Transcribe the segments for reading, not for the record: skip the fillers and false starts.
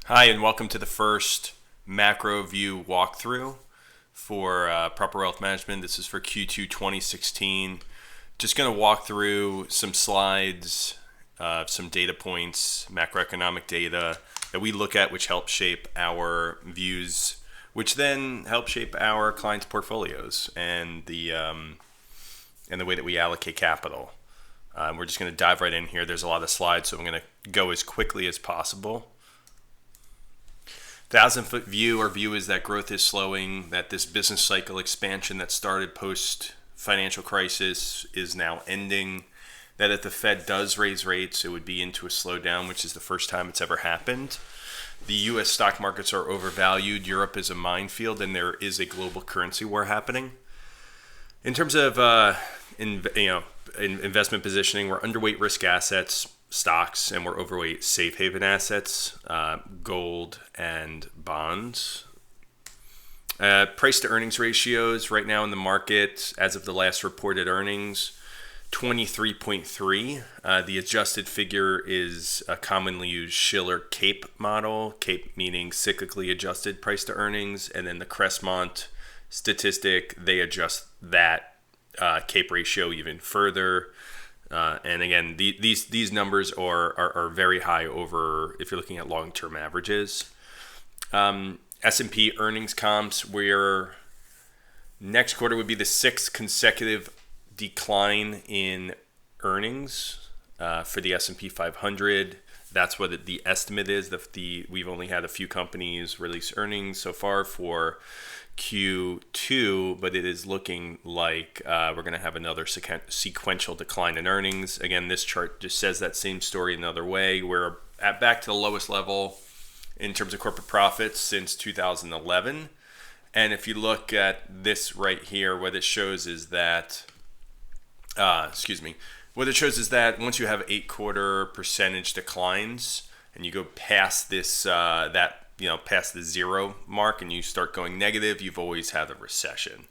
Hi, and welcome to the first macro view walkthrough for Proper Wealth Management. This is for Q2 2016. Just going to walk through some slides, some data points, macroeconomic data that we look at, which help shape our views, which then help shape our clients' portfolios and the way that we allocate capital. We're just going to dive right in here. There's a lot of slides, so I'm going to go as quickly as possible. 1,000-foot view, our view is that growth is slowing, that this business cycle expansion that started post-financial crisis is now ending, that if the Fed does raise rates, it would be into a slowdown, which is the first time it's ever happened. The U.S. stock markets are overvalued, Europe is a minefield, and there is a global currency war happening. In terms of investment positioning, we're underweight risk assets, stocks, and we're overweight safe haven assets, gold and bonds. Price to earnings ratios right now in the market, as of the last reported earnings, 23.3. The adjusted figure is a commonly used Shiller CAPE model, CAPE meaning cyclically adjusted price to earnings, and then the Crestmont statistic, they adjust that CAPE ratio even further. And again, these numbers are very high over if you're looking at long-term averages. S&P earnings comps, where next quarter would be the sixth consecutive decline in earnings for the S&P 500. That's what the estimate is. We've only had a few companies release earnings so far for Q2, but it is looking like we're going to have another sequential decline in earnings. Again, this chart just says that same story another way. We're back to the lowest level in terms of corporate profits since 2011. And if you look at this right here, what it shows is that, once you have 8-quarter percentage declines and you go past this, past the zero mark and you start going negative, you've always had a recession.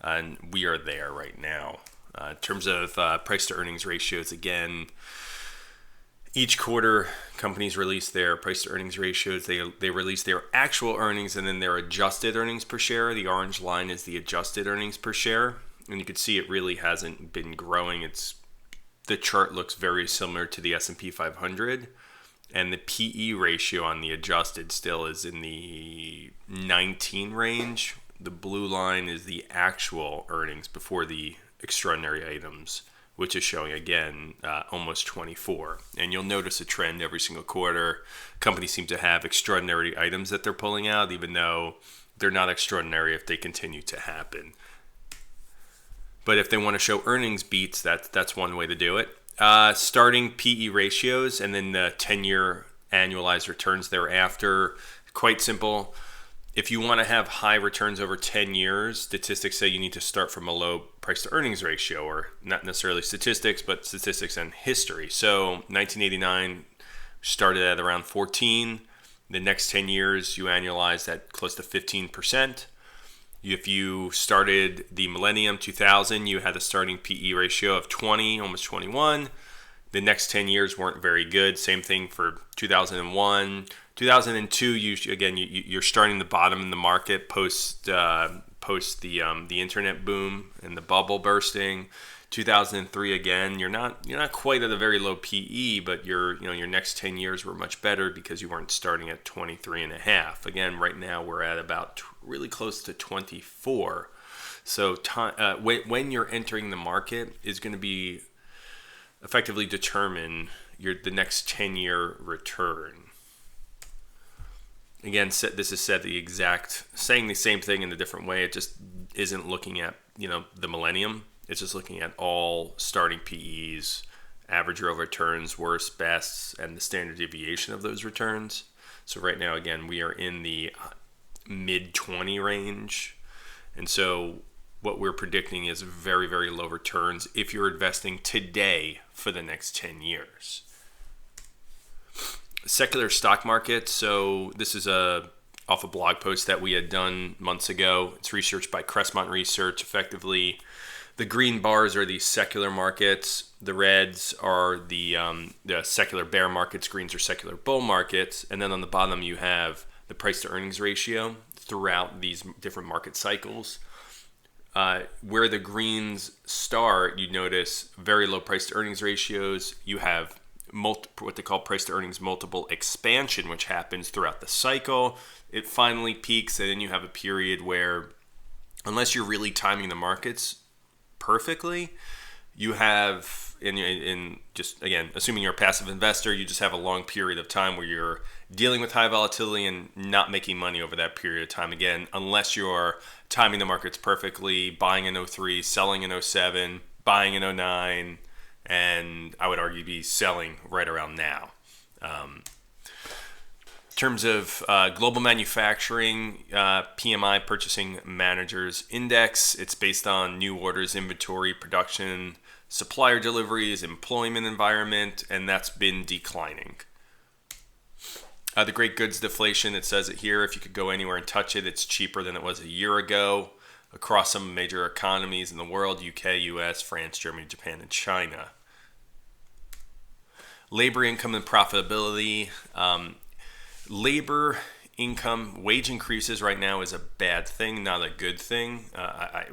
And we are there right now. In terms of price to earnings ratios, again, each quarter companies release their price to earnings ratios. They release their actual earnings and then their adjusted earnings per share. The orange line is the adjusted earnings per share. And you can see it really hasn't been growing. The chart looks very similar to the S&P 500. And the PE ratio on the adjusted still is in the 19 range. The blue line is the actual earnings before the extraordinary items, which is showing, again, almost 24. And you'll notice a trend every single quarter. Companies seem to have extraordinary items that they're pulling out, even though they're not extraordinary if they continue to happen. But if they want to show earnings beats, that's one way to do it. Starting PE ratios and then the 10-year annualized returns thereafter. Quite simple. If you want to have high returns over 10 years, statistics say you need to start from a low price to earnings ratio, or not necessarily statistics, but statistics and history. So 1989 started at around 14. The next 10 years, you annualize at close to 15%. If you started the millennium 2000, you had a starting PE ratio of 20, almost 21. The next 10 years weren't very good. Same thing for 2001. 2002, you're starting the bottom in the market post the internet boom and the bubble bursting. 2003 again, you're not quite at a very low PE, but your next 10 years were much better because you weren't starting at 23 and a half. Again, right now we're at about really close to 24. So when you're entering the market is going to be effectively determine the next 10-year return. Again, this is saying the same thing in a different way. It just isn't looking at the millennium. It's just looking at all starting PEs, average real returns, worst, bests, and the standard deviation of those returns. So right now, again, we are in the mid-20 range. And so what we're predicting is very, very low returns if you're investing today for the next 10 years. Secular stock market. So this is off a blog post that we had done months ago. It's research by Crestmont Research, effectively The green bars are the secular markets. The reds are the secular bear markets. Greens are secular bull markets. And then on the bottom, you have the price to earnings ratio throughout these different market cycles. Where the greens start, you notice very low price to earnings ratios. You have what they call price to earnings multiple expansion, which happens throughout the cycle. It finally peaks, and then you have a period where, unless you're really timing the markets perfectly, you have, in just again, assuming you're a passive investor, you just have a long period of time where you're dealing with high volatility and not making money over that period of time. Again, unless you're timing the markets perfectly, buying in 03, selling in 07, buying in 09, and I would argue be selling right around now. In terms of global manufacturing, PMI, Purchasing Managers Index, it's based on new orders, inventory, production, supplier deliveries, employment environment, and that's been declining. The great goods deflation, it says it here. If you could go anywhere and touch it, it's cheaper than it was a year ago across some major economies in the world: UK, US, France, Germany, Japan, and China. Labor income and profitability. Labor income, wage increases right now is a bad thing, not a good thing.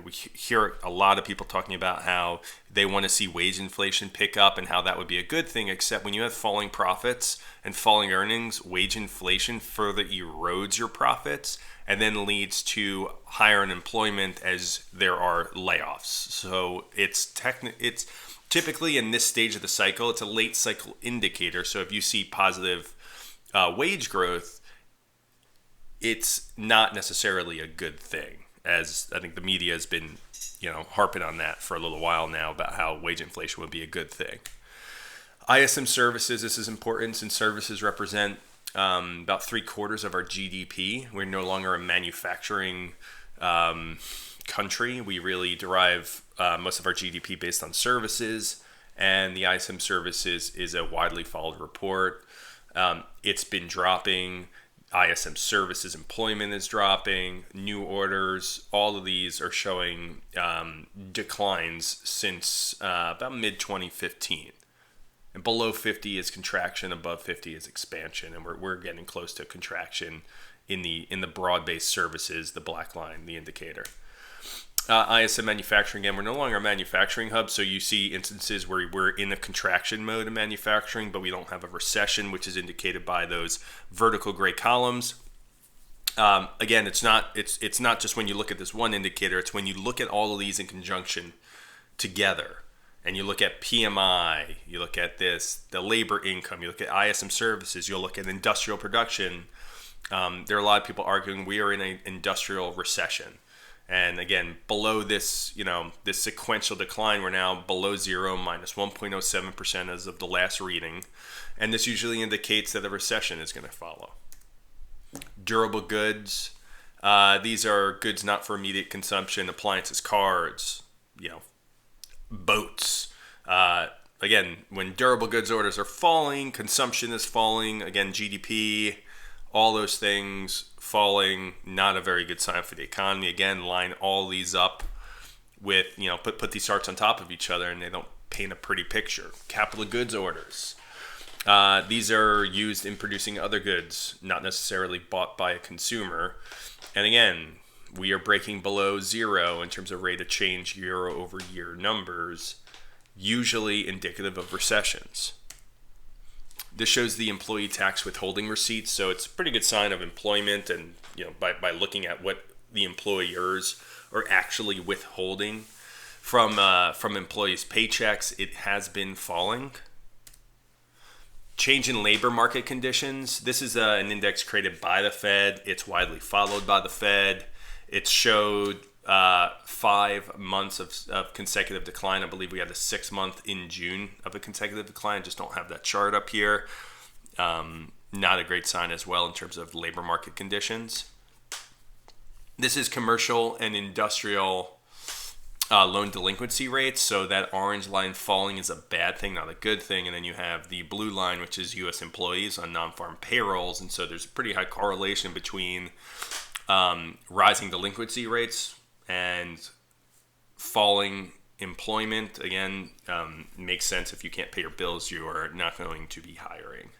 We hear a lot of people talking about how they want to see wage inflation pick up and how that would be a good thing, except when you have falling profits and falling earnings, wage inflation further erodes your profits and then leads to higher unemployment as there are layoffs. So it's typically in this stage of the cycle, it's a late cycle indicator. So if you see positive wage growth, it's not necessarily a good thing, as I think the media has been, harping on that for a little while now about how wage inflation would be a good thing. ISM services, this is important since services represent about 3/4 of our GDP. We're no longer a manufacturing country. We really derive most of our GDP based on services, and the ISM services is a widely followed report. It's been dropping. ISM services employment is dropping. New orders, all of these are showing declines since about mid-2015. And below 50 is contraction, above 50 is expansion, and we're getting close to contraction in the broad-based services, the black line, the indicator. ISM manufacturing, again, we're no longer a manufacturing hub, so you see instances where we're in a contraction mode of manufacturing, but we don't have a recession, which is indicated by those vertical gray columns. Again, it's not just when you look at this one indicator, it's when you look at all of these in conjunction together, and you look at PMI, you look at the labor income, you look at ISM services, you'll look at industrial production. There are a lot of people arguing we are in an industrial recession. And again, below this, this sequential decline, we're now below zero, minus 1.07% as of the last reading. And this usually indicates that a recession is going to follow. Durable goods. These are goods not for immediate consumption: appliances, cars, boats. Again, when durable goods orders are falling, consumption is falling. Again, GDP, all those things falling, not a very good sign for the economy. Again, line all these up with, put these charts on top of each other, and they don't paint a pretty picture. Capital goods orders. These are used in producing other goods, not necessarily bought by a consumer. And again, we are breaking below zero in terms of rate of change year over year numbers, usually indicative of recessions. This shows the employee tax withholding receipts, so it's a pretty good sign of employment, and by looking at what the employers are actually withholding from employees' paychecks, it has been falling. Change in labor market conditions. This is an index created by the Fed. It's widely followed by the Fed. It showed 5 months of consecutive decline. I believe we had a 6-month in June of a consecutive decline. Just don't have that chart up here. Not a great sign as well in terms of labor market conditions. This is commercial and industrial loan delinquency rates. So that orange line falling is a bad thing, not a good thing. And then you have the blue line, which is U.S. employees on non-farm payrolls. And so there's a pretty high correlation between rising delinquency rates and falling employment, again, makes sense. If you can't pay your bills, you are not going to be hiring.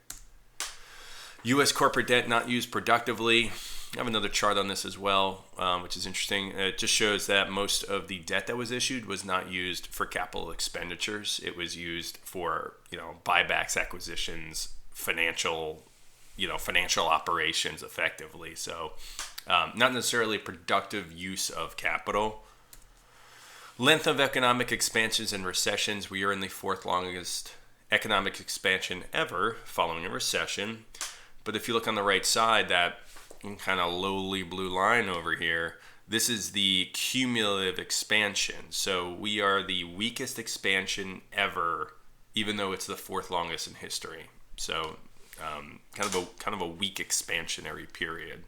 U.S. corporate debt not used productively. I have another chart on this as well, which is interesting. It just shows that most of the debt that was issued was not used for capital expenditures. It was used for, buybacks, acquisitions, financial operations effectively. So not necessarily a productive use of capital. Length of economic expansions and recessions. We are in the fourth longest economic expansion ever following a recession. But if you look on the right side, that kind of lowly blue line over here, this is the cumulative expansion. So we are the weakest expansion ever, even though it's the fourth longest in history. So kind of a weak expansionary period.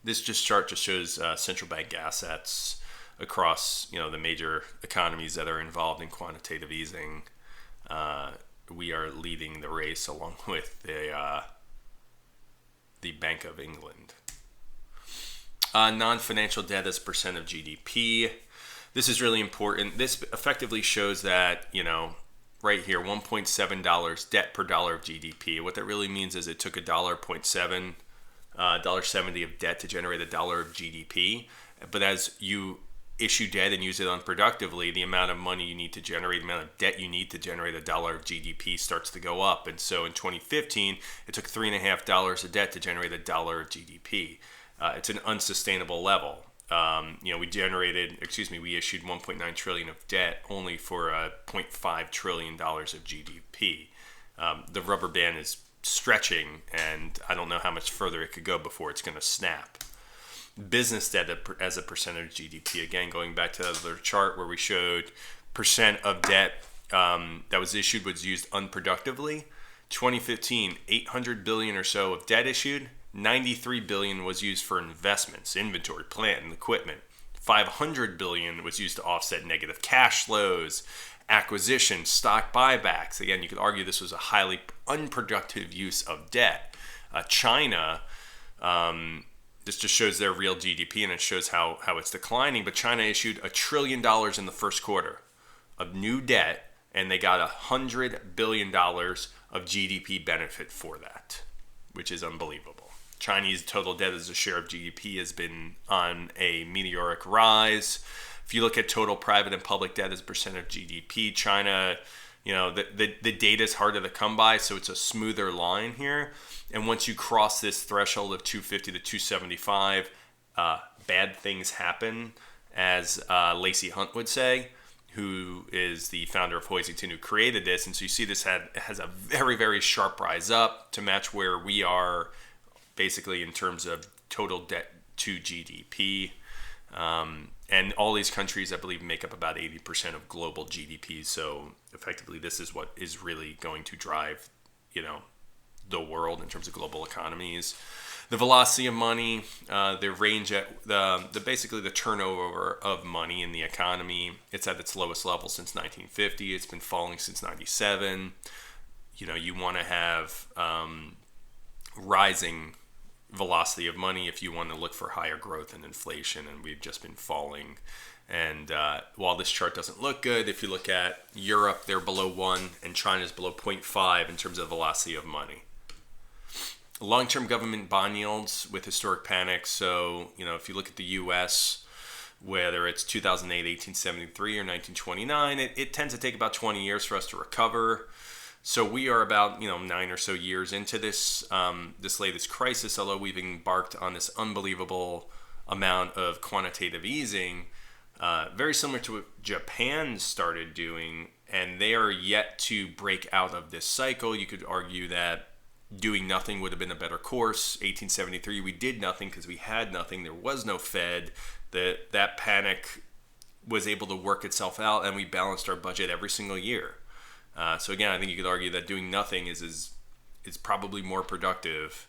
This chart just shows central bank assets across the major economies that are involved in quantitative easing. We are leading the race along with the Bank of England. Non-financial debt as percent of GDP. This is really important. This effectively shows that, right here, $1.7 debt per dollar of GDP. What that really means is it took $1.70 of debt to generate $1 of GDP. But as you issue debt and use it unproductively, the amount of money you need to generate, the amount of debt you need to generate $1 of GDP starts to go up. And so in 2015, it took $3.50 of debt to generate $1 of GDP. It's an unsustainable level. We issued 1.9 trillion of debt only for $0.5 trillion of GDP. The rubber band is stretching, and I don't know how much further it could go before it's going to snap. Business debt as a percentage of GDP. Again, going back to the other chart where we showed percent of debt that was issued was used unproductively. 2015, 800 billion or so of debt issued. 93 billion was used for investments, inventory, plant, and equipment. 500 billion was used to offset negative cash flows, acquisitions, stock buybacks. Again, you could argue this was a highly unproductive use of debt. China. This just shows their real GDP, and it shows how it's declining. But China issued $1 trillion in the first quarter of new debt, and they got $100 billion of GDP benefit for that, which is unbelievable. Chinese total debt as a share of GDP has been on a meteoric rise. If you look at total private and public debt as a percent of GDP, China, the data is harder to come by, so it's a smoother line here. And once you cross this threshold of 250 to 275, bad things happen, as Lacey Hunt would say, who is the founder of Hoisington, who created this. And so you see this has a very, very sharp rise up to match where we are basically in terms of total debt to GDP. And all these countries, I believe, make up about 80% of global GDP. So effectively, this is what is really going to drive, the world in terms of global economies. The velocity of money, the range at basically the turnover of money in the economy. It's at its lowest level since 1950. It's been falling since 97. You want to have rising velocity of money if you want to look for higher growth and inflation, and we've just been falling. And while this chart doesn't look good, if you look at Europe, they're below 1, and China's below 0.5 in terms of velocity of money. Long-term government bond yields with historic panic. So, if you look at the U.S., whether it's 2008, 1873, or 1929, it tends to take about 20 years for us to recover. So we are about 9 or so years into this latest crisis, although we've embarked on this unbelievable amount of quantitative easing, very similar to what Japan started doing, and they are yet to break out of this cycle. You could argue that doing nothing would have been a better course. 1873, we did nothing because we had nothing. There was no Fed. That panic was able to work itself out, and we balanced our budget every single year. So again, I think you could argue that doing nothing is probably more productive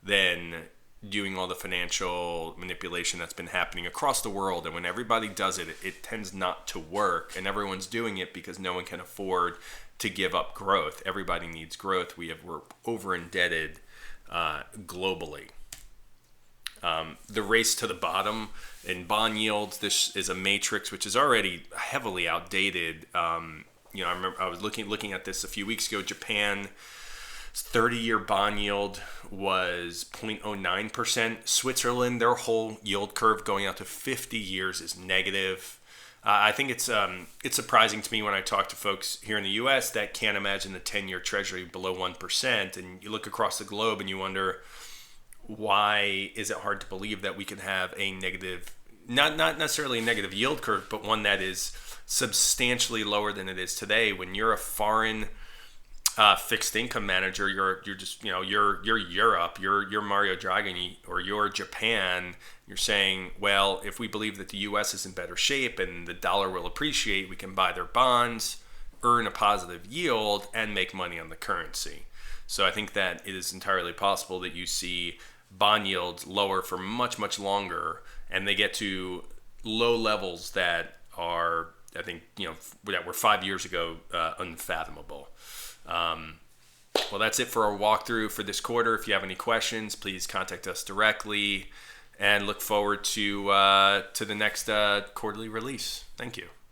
than doing all the financial manipulation that's been happening across the world. And when everybody does it, it tends not to work, and everyone's doing it because no one can afford to give up growth. Everybody needs growth. We're over indebted globally. The race to the bottom in bond yields. This is a matrix which is already heavily outdated. I remember I was looking at this a few weeks ago. Japan's 30-year bond yield was 0.09%. Switzerland, their whole yield curve going out to 50 years is negative. I think it's surprising to me when I talk to folks here in the U.S. that can't imagine the 10-year Treasury below 1%. And you look across the globe and you wonder, why is it hard to believe that we can have a negative, not necessarily a negative yield curve, but one that is substantially lower than it is today? When you're a foreign fixed income manager, you're just you're Europe, you're Mario Draghi, or you're Japan. You're saying, well, if we believe that the U.S. is in better shape and the dollar will appreciate, we can buy their bonds, earn a positive yield, and make money on the currency. So I think that it is entirely possible that you see bond yields lower for much longer, and they get to low levels that are, I think, that were 5 years ago unfathomable. Well, that's it for our walkthrough for this quarter. If you have any questions, please contact us directly, and look forward to the next quarterly release. Thank you.